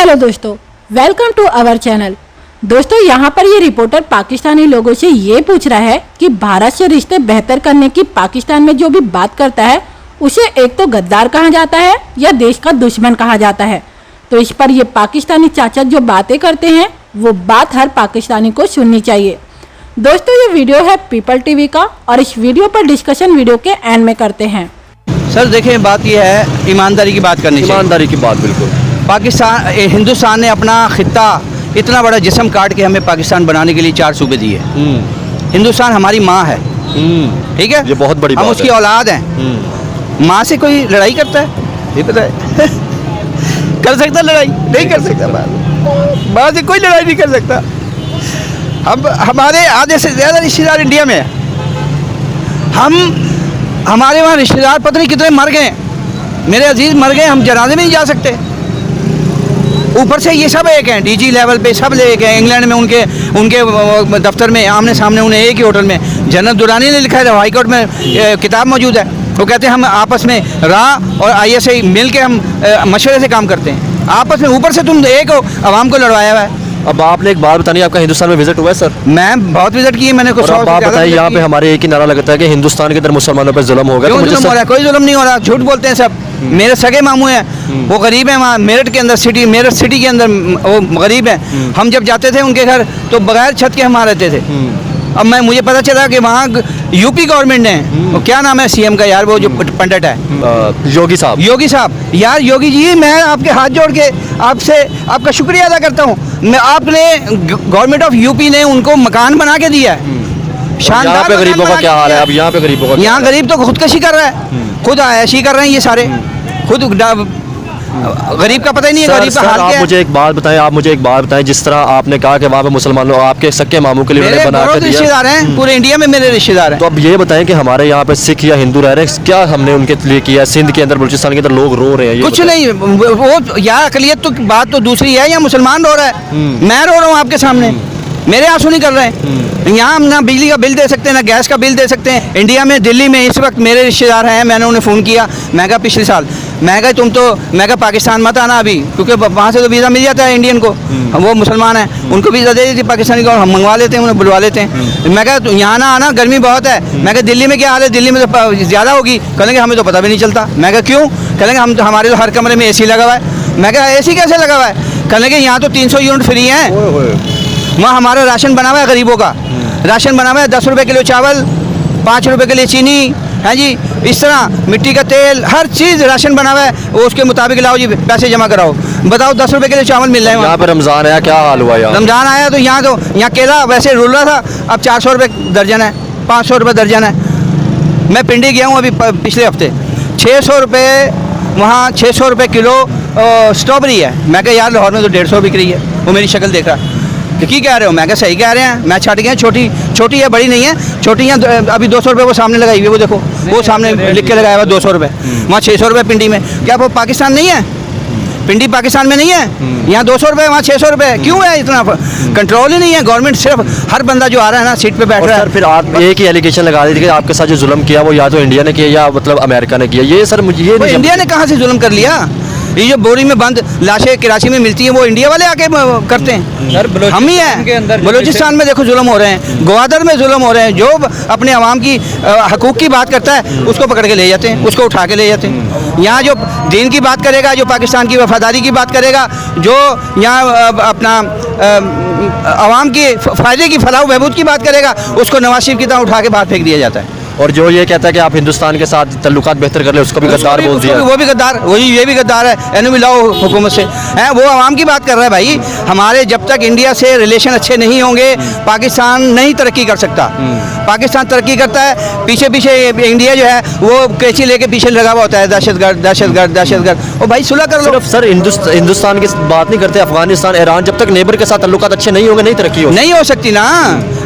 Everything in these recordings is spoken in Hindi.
हेलो दोस्तों, वेलकम टू आवर चैनल। दोस्तों, यहाँ पर ये रिपोर्टर पाकिस्तानी लोगों से ये पूछ रहा है कि भारत से रिश्ते बेहतर करने की पाकिस्तान में जो भी बात करता है उसे एक तो गद्दार कहा जाता है या देश का दुश्मन कहा जाता है। तो इस पर ये पाकिस्तानी चाचा जो बातें करते हैं वो बात हर पाकिस्तानी को सुननी चाहिए। दोस्तों, ये वीडियो है पीपल टीवी का और इस वीडियो पर डिस्कशन वीडियो के एंड में करते हैं। सर देखिए, बात यह है ईमानदारी की बात करनी चाहिए। ईमानदारी की बात बिल्कुल। पाकिस्तान हिंदुस्तान ने अपना खित्ता इतना बड़ा जिस्म काट के हमें पाकिस्तान बनाने के लिए 4 सूबे दिए। हिंदुस्तान हमारी माँ है, ठीक है, ये बहुत बड़ी हम बात उसकी है। औलाद हैं। माँ से कोई लड़ाई करता है? ये पता है कर सकता लड़ाई? नहीं कर सकता। माँ से कोई लड़ाई नहीं कर सकता। हम हमारे आधे से ज़्यादा रिश्तेदार इंडिया में है। हमारे वहाँ रिश्तेदार पता नहीं कितने मर गए, मेरे अजीज मर गए, हम जनाजे में नहीं जा सकते। ऊपर से ये सब एक हैं, डीजी लेवल पे सब एक हैं। इंग्लैंड में उनके दफ्तर में आमने सामने उन्हें एक ही होटल में जनरल दुरानी ने लिखा है, हाई कोर्ट में किताब मौजूद है। वो कहते हैं हम आपस में राह और ISI मिल के हम मशवरे से काम करते हैं आपस में। ऊपर से तुम एक हो, आवाम को लड़वाया हुआ है। अब आपने एक बात बतानी, आपका हिंदुस्तान में विजिट हुआ है सर? मैं बहुत विजिट की है मैंने। और अब आप बताइए, यहाँ पे हमारे एक ही नारा लगता है कि हिंदुस्तान के अंदर मुसलमानों पे जुल्म होगा। क्यों जुल्म हो रहा है? कोई जुल्म नहीं हो रहा, झूठ बोलते हैं सब। मेरे सगे मामू हैं, वो गरीब हैं, वहाँ मेरठ के अंदर मेरठ सिटी के अंदर वो गरीब हैं। हम जब जाते थे उनके घर तो बगैर छत के हम वहाँ रहते थे। अब मुझे पता चला कि वहाँ यूपी गवर्नमेंट ने, वो क्या नाम है CM का यार, वो जो पंडित है, योगी साहब यार, योगी जी, मैं आपके हाथ जोड़ के आपसे आपका शुक्रिया अदा करता हूँ। मैं आपने गवर्नमेंट ऑफ यूपी ने उनको मकान बना के दिया है। शानदार। यहाँ पे गरीबों का क्या हाल है? अब यहाँ पे गरीबों का, यहाँ गरीब तो खुदकशी कर रहा है, खुद ऐशी कर रहे हैं ये सारे, खुद गरीब का पता ही नहीं है गरीब का हाल क्या है। मुझे एक बात बताएं, आप मुझे एक बात बताएं, जिस तरह आपने कहा कि वहाँ पे मुसलमानों आपके सक्के मामू के लिए मेरे बना के दिया, रिश्तेदार हैं, पूरे इंडिया में मेरे रिश्तेदार हैं। तो अब ये बताएं कि हमारे यहाँ पे सिख या हिंदू रह रहे हैं, क्या हमने उनके लिए किया? सिंध के अंदर, बलूचिस्तान के अंदर लोग रो रहे हैं, कुछ नहीं। वो या अकलियत तो बात तो दूसरी है, या मुसलमान रो रहा है, मैं रो रहा हूँ आपके सामने, मेरे आंसू नहीं कर रहे हैं। यहाँ हम ना बिजली का बिल दे सकते हैं, ना गैस का बिल दे सकते हैं। इंडिया में, दिल्ली में इस वक्त मेरे रिश्तेदार हैं, मैंने उन्हें फ़ोन किया, मैं कहा पिछले साल, मैं कहा पाकिस्तान मत आना अभी, क्योंकि वहाँ से तो वीज़ा मिल जाता है इंडियन को, वो मुसलमान हैं, उनको वीज़ा दे देती पाकिस्तानी को, हम मंगवा लेते हैं, उन्हें बुलवा लेते हैं। मैं कहा यहाँ ना आना, गर्मी बहुत है। मैं कहा दिल्ली में क्या हाल है? दिल्ली में तो ज़्यादा होगी। कहेंगे हमें तो पता भी नहीं चलता। मैं कहा क्यों? कहेंगे हम तो, हमारे तो हर कमरे में AC लगा हुआ है। मैं कहा AC कैसे लगा हुआ है? कहेंगे यहाँ तो 300 यूनिट फ्री हैं, वहाँ हमारा राशन बना हुआ है, गरीबों का राशन बना हुआ है। 10 रुपये किलो चावल, 5 रुपये के लिए चीनी है जी, इस तरह मिट्टी का तेल, हर चीज़ राशन बना हुआ है। वो उसके मुताबिक लाओ जी, पैसे जमा कराओ। बताओ 10 रुपये के लिए चावल मिल रहे हैं। यहाँ पर रमज़ान आया, क्या हाल हुआ? रमज़ान आया तो यहाँ केला वैसे रुल रहा था, अब 400 रुपये दर्जन है, 500 रुपये दर्जन है। मैं पिंडी गया हूँ अभी पिछले हफ्ते, 600 रुपये वहाँ, 600 रुपये किलो स्ट्रॉबेरी है। मैं कहा यार लाहौर में तो 150 बिक रही है। वो मेरी शक्ल देख रहा, कि कह रहे हो? मैं कहा सही कह रहे हैं, मैं छट गया। छोटी है, बड़ी नहीं है, छोटी है। अभी 200 रुपये वो सामने लगाई हुई है, वो देखो, वो सामने लिख के लगाया हुआ 200 रुपये। वहाँ 600 रुपये पिंडी में। क्या वो पाकिस्तान नहीं है? पिंडी पाकिस्तान में नहीं है? यहाँ 200 रुपये, वहाँ 600 रुपये। क्यों है इतना? कंट्रोल ही नहीं है गवर्नमेंट। सिर्फ हर बंदा जो आ रहा है ना, सीट पे बैठ रहा है। फिर आप एक ही एलिगेशन लगा दी कि आपके साथ जो जुल्म किया वो या तो इंडिया ने किया या मतलब अमेरिका ने किया। ये सर मुझे ये इंडिया ने कहाँ से जुल्म कर लिया? ये जो बोरी में बंद लाशें कराची में मिलती हैं, वो इंडिया वाले आके करते हैं। हम ही हैं। बलूचिस्तान में देखो जुल्म हो रहे हैं, ग्वादर में जुल्म हो रहे हैं। जो अपने अवाम की हकूक़ की बात करता है उसको पकड़ के ले जाते हैं, उसको उठा के ले जाते हैं। यहाँ जो दीन की बात करेगा, जो पाकिस्तान की वफादारी की बात करेगा, जो यहाँ अपना अवाम के फ़ायदे की फलाह बहबूद की बात करेगा, उसको नवाज शरीफ की तरह उठा के बाहर फेंक दिया जाता है। और जो ये कहता है कि आप हिंदुस्तान के साथ तल्लुकात बेहतर कर ले, उसको भी गद्दार बोल दिया। वो भी गद्दार, वही ये भी गद्दार है। एनु मिलाओ हुकूमत से है, वो आवाम की बात कर रहा है भाई। हमारे जब तक इंडिया से रिलेशन अच्छे नहीं होंगे, पाकिस्तान नहीं तरक्की कर सकता। पाकिस्तान तरक्की करता है, पीछे इंडिया जो है वो कैंची लेके पीछे लगा हुआ होता है, दहशतगर्द। और भाई सुलह कर लो। सिर्फ सर हिंदुस्तान की बात नहीं करते, अफगानिस्तान, ईरान, जब तक नेबर के साथ तल्लुकात अच्छे नहीं होंगे, नहीं तरक्की नहीं हो सकती ना।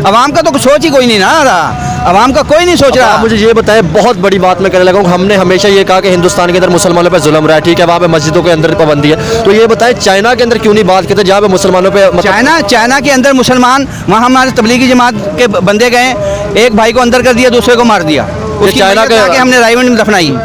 अवाम का तो सोच ही कोई नहीं ना रहा, अवाम का कोई नहीं सोच रहा। आप मुझे ये बताएं, बहुत बड़ी बात मैं करने लगा हूँ। हमने हमेशा ये कहा कि हिंदुस्तान के अंदर मुसलमानों पे जुल्म रहा है, ठीक है, वहाँ पे मस्जिदों के अंदर पाबंदी है। तो ये बताएं, चाइना के अंदर क्यों नहीं बात करते जहाँ पे मुसलमानों पे चाइना के अंदर मुसलमान, वहाँ हमारे तबलीगी जमात के बंदे गए, एक भाई को अंदर कर दिया, दूसरे को मार दिया। चाइना के हमने रायगंज में दफनाई।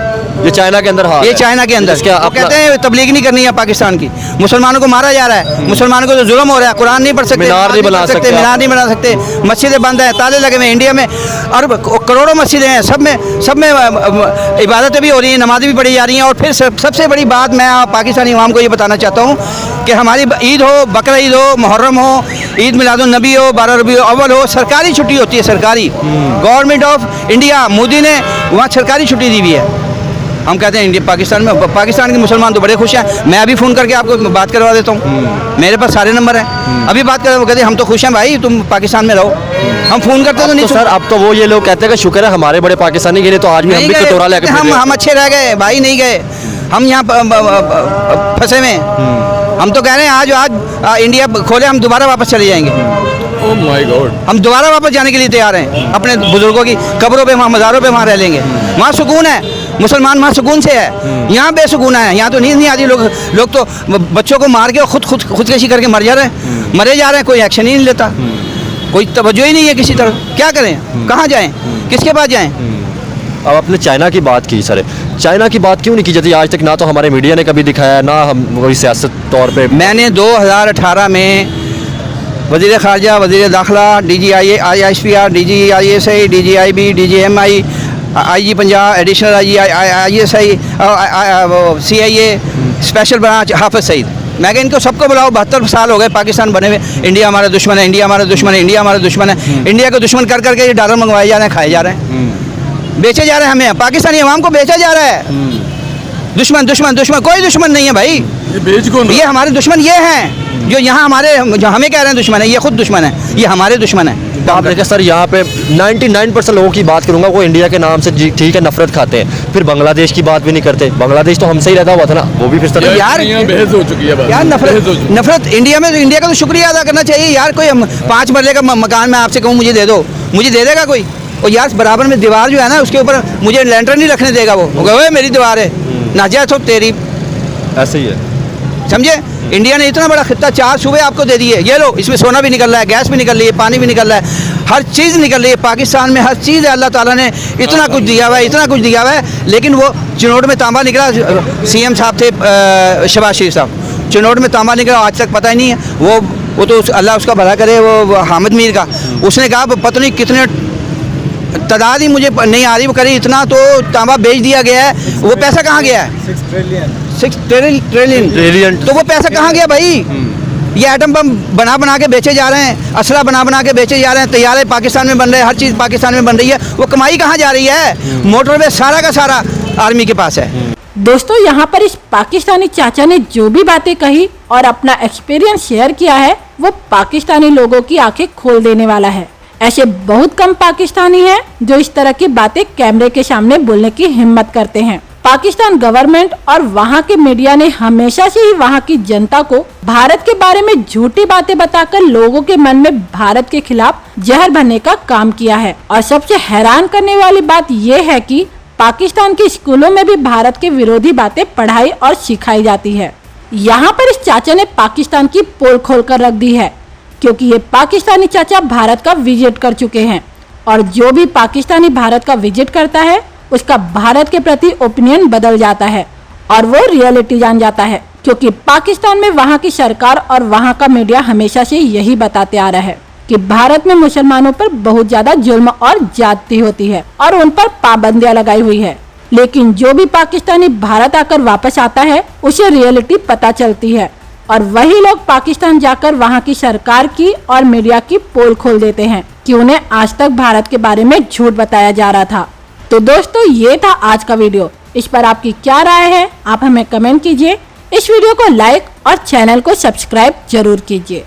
ये चाइना के अंदर हाल ये है। चाइना के अंदर इसका वो अपना- कहते हैं तबलीग नहीं करनी है पाकिस्तान की, मुसलमानों को मारा जा रहा है, मुसलमानों को तो जुल्म हो रहा है, कुरान नहीं पढ़ सकते, मीनार नहीं बना पढ़ सकते आप। मीनार नहीं बना सकते, मस्जिदें बंद हैं, ताले लगे हुए हैं इंडिया में, और करोड़ों मस्जिदें हैं, सब में इबादतें भी हो रही हैं, नमाज़ें भी पढ़ी जा रही हैं। और फिर सबसे बड़ी बात मैं पाकिस्तानी अवाम को ये बताना चाहता हूँ कि हमारी ईद हो, बकरा ईद हो, मुहर्रम हो, ईद मिलादुन नबी हो, 12 रबी अव्वल हो, सरकारी छुट्टी होती है, सरकारी। गवर्नमेंट ऑफ इंडिया मोदी ने वहाँ सरकारी छुट्टी दी हुई है। हम कहते हैं इंडिया पाकिस्तान में, पाकिस्तान के मुसलमान तो बड़े खुश हैं। मैं अभी फ़ोन करके आपको बात करवा देता हूँ, मेरे पास सारे नंबर हैं, अभी बात कर, वो कहते हैं हम तो खुश हैं भाई, तुम पाकिस्तान में रहो। हम फ़ोन करते तो नहीं तो सर अब तो वो ये लोग कहते हैं कि शुक्र है हमारे बड़े पाकिस्तानी गिरे, तो आज भी हम नहीं भी गए, कटोरा लेकर फिर रहे हैं। हम अच्छे रह गए भाई, नहीं गए हम यहाँ फंसे हुए हैं। हम तो कह रहे हैं आज इंडिया खोले, हम दोबारा वापस चले जाएंगे। Oh my God. हम दोबारा वापस जाने के लिए तैयार हैं, अपने बुजुर्गों की कब्रों पे, वहाँ मज़ारों पे वहाँ रह लेंगे। वहाँ सुकून है, मुसलमान वहाँ सुकून से है, यहाँ बेसुकून है, यहाँ तो नींद नहीं आती। लोग तो बच्चों को मार के खुदकशी करके मर जा रहे हैं, मरे जा रहे हैं, कोई एक्शन ही नहीं लेता, कोई तवज्जो ही नहीं है किसी तरफ। क्या करें, कहाँ जाएं, किसके पास जाएं? अब आपने चाइना की बात की सर, चाइना की बात क्यों नहीं की जाती आज तक? ना तो हमारे मीडिया ने कभी दिखाया, ना हम कोई सियासत तौर पे। मैंने 2018 में वज़ीर ख़ारजा, वज़ीर दाखिला, DGI, ISPR, DGISI, DGIB, DGMI, IG Punjab, additional ISI, CIA, special branch Hafiz Saeed, मैं कहा इनको सबको बुलाओ, 72 साल हो गए पाकिस्तान बने हुए, इंडिया हमारा दुश्मन है, इंडिया हमारा दुश्मन है, इंडिया हमारा दुश्मन है। इंडिया को दुश्मन कर करके ये डॉलर मंगवाए जा रहे हैं, खाए जा रहे हैं, बेचे जा रहे हैं, हमें पाकिस्तानी अवाम को बेचा जा रहा है। दुश्मन दुश्मन दुश्मन, कोई दुश्मन नहीं है भाई, ये बेच कौन रहा ये हमारे दुश्मन ये हैं जो यहाँ जो हमें कह रहे हैं दुश्मन है, ये खुद दुश्मन है, ये हमारे दुश्मन है। तो आप देखिए सर, यहाँ पे 99% लोगों की बात करूंगा, वो इंडिया के नाम से ठीक है नफरत खाते हैं, फिर बांग्लादेश की बात भी नहीं करते। बांग्लादेश तो हमसे ही रहता हुआ था ना, वो भी फिर तरह यार, यहाँ बहस हो चुकी है बस। यार बहस हो चुकी है। नफरत इंडिया में, तो इंडिया का तो शुक्रिया अदा करना चाहिए यार। कोई 5 मरले का मकान मैं आपसे कहूँ मुझे दे दो, मुझे दे देगा कोई? और यार बराबर में दीवार जो है ना, उसके ऊपर मुझे लेंटर नहीं रखने देगा वो कहे मेरी दीवार है, नाजा तो तेरी, ऐसे ही है। समझे? इंडिया ने इतना बड़ा खित्ता, 4 सूबे आपको दे दिए, ये लो, इसमें सोना भी निकल रहा है, गैस भी निकल रही है, पानी भी निकल रहा है, हर चीज़ निकल रही है। पाकिस्तान में हर चीज़ है, अल्लाह ताला ने इतना कुछ दिया हुआ है, इतना कुछ दिया हुआ है। लेकिन वो चिनोट में तांबा निकला, CM साहब थे शहबाज शरीफ साहब, चिनोट में तांबा निकला, आज तक पता ही नहीं है। वो तो अल्लाह उसका भला करे, वो हामिद मीर का, उसने कहा पता नहीं कितने तादाद ही मुझे नहीं आ रही, वो करे इतना तो तांबा बेच दिया गया है। वो पैसा कहाँ गया है? 6 ट्रिलियन। तो वो पैसा कहाँ गया भाई? ये एटम बम बना के बेचे जा रहे हैं, असला बना के बेचे जा रहे हैं, तैयारे पाकिस्तान में बन रहे हैं, हर चीज़ पाकिस्तान में बन रही है। वो कमाई कहाँ जा रही है? मोटरवे सारा का सारा आर्मी के पास है। दोस्तों, यहाँ पर इस पाकिस्तानी चाचा ने जो भी बातें कही और अपना एक्सपीरियंस शेयर किया है, वो पाकिस्तानी लोगों की आंखें खोल देने वाला है। ऐसे बहुत कम पाकिस्तानी हैं जो इस तरह की बातें कैमरे के सामने बोलने की हिम्मत करते हैं। पाकिस्तान गवर्नमेंट और वहाँ के मीडिया ने हमेशा से ही वहाँ की जनता को भारत के बारे में झूठी बातें बताकर लोगों के मन में भारत के खिलाफ जहर भरने का काम किया है। और सबसे हैरान करने वाली बात यह है कि पाकिस्तान के स्कूलों में भी भारत के विरोधी बातें पढ़ाई और सिखाई जाती है। यहाँ पर इस चाचा ने पाकिस्तान की पोल खोल कर रख दी है, क्योंकि ये पाकिस्तानी चाचा भारत का विजिट कर चुके हैं और जो भी पाकिस्तानी भारत का विजिट करता है उसका भारत के प्रति ओपिनियन बदल जाता है और वो रियलिटी जान जाता है, क्योंकि पाकिस्तान में वहाँ की सरकार और वहाँ का मीडिया हमेशा से यही बताते आ रहा है कि भारत में मुसलमानों पर बहुत ज्यादा जुल्म और ज्यादती होती है और उन पर पाबंदियां लगाई हुई है। लेकिन जो भी पाकिस्तानी भारत आकर वापस आता है उसे रियलिटी पता चलती है और वही लोग पाकिस्तान जाकर वहाँ की सरकार की और मीडिया की पोल खोल देते हैं कि उन्हें आज तक भारत के बारे में झूठ बताया जा रहा था। तो दोस्तों, ये था आज का वीडियो। इस पर आपकी क्या राय है, आप हमें कमेंट कीजिए। इस वीडियो को लाइक और चैनल को सब्सक्राइब जरूर कीजिए।